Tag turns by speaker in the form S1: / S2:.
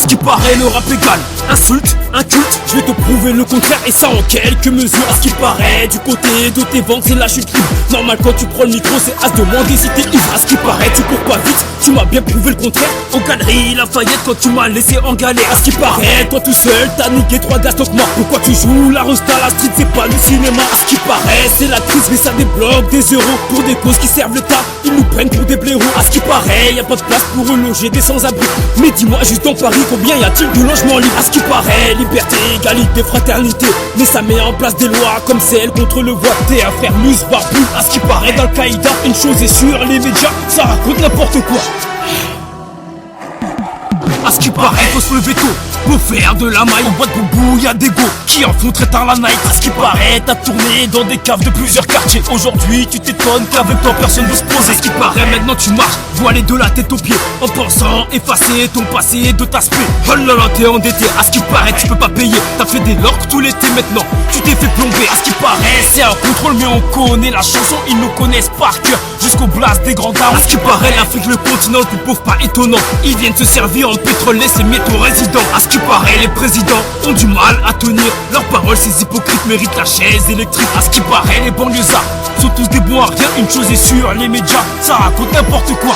S1: ce qui paraît le rap égal insulte, inculte, je vais te prouver le contraire et ça en quelques mesures. À ce qui paraît du côté de tes ventes c'est la chute libre. Normal quand tu prends le micro c'est à se demander si t'es ivre. À ce qui paraît tu cours pas vite, tu m'as bien prouvé le contraire aux galeries Lafayette quand tu m'as laissé en galère. À ce qui paraît toi tout seul t'as niqué 3 gars stock moi. Pourquoi tu joues la resta, la street c'est pas le cinéma. À ce qui paraît c'est la crise mais ça débloque des euros pour des causes qui servent le tas. Ils nous prennent pour des blaireaux. À ce qui paraît y a pas de place pour reloger des sans-abri. Mais dis-moi juste dans Paris combien y a-t-il de logements libres. À ce qui paraît liberté, égalité, fraternité, mais ça met en place des lois comme celle contre le voile. T'es un frère mus barbu. À ce qui paraît dans le Qaïda, une chose est sûre, les médias ça raconte n'importe quoi. À ce qui paraît faut se lever tôt pour faire de la maille. En boîte boubou y'a des go qui en font très tard la night. À ce qui paraît t'as tourné dans des caves de plusieurs quartiers. Aujourd'hui tu t'étonnes qu'avec toi personne veut se poser. À ce qui paraît maintenant tu marches voilé de la tête aux pieds en pensant effacer ton passé de ta spé. Oh là là t'es endetté. À ce qui paraît tu peux pas payer. T'as fait des lorques tout l'été maintenant tu t'es fait plomber. À ce qui paraît c'est un contrôle mais on connaît la chanson. Ils nous connaissent par cœur jusqu'au blast des grands darons. À ce qui paraît l'Afrique le continent le plus pauvre pas étonnant. Ils viennent se servir en pétrole et ces métaux résidents. À ce qui paraît les présidents ont du mal à tenir leurs paroles. Ces hypocrites méritent la chaise électrique. À ce qui paraît les banlieusards sont tous des bons à rien. Une chose est sûre, les médias ça raconte n'importe quoi.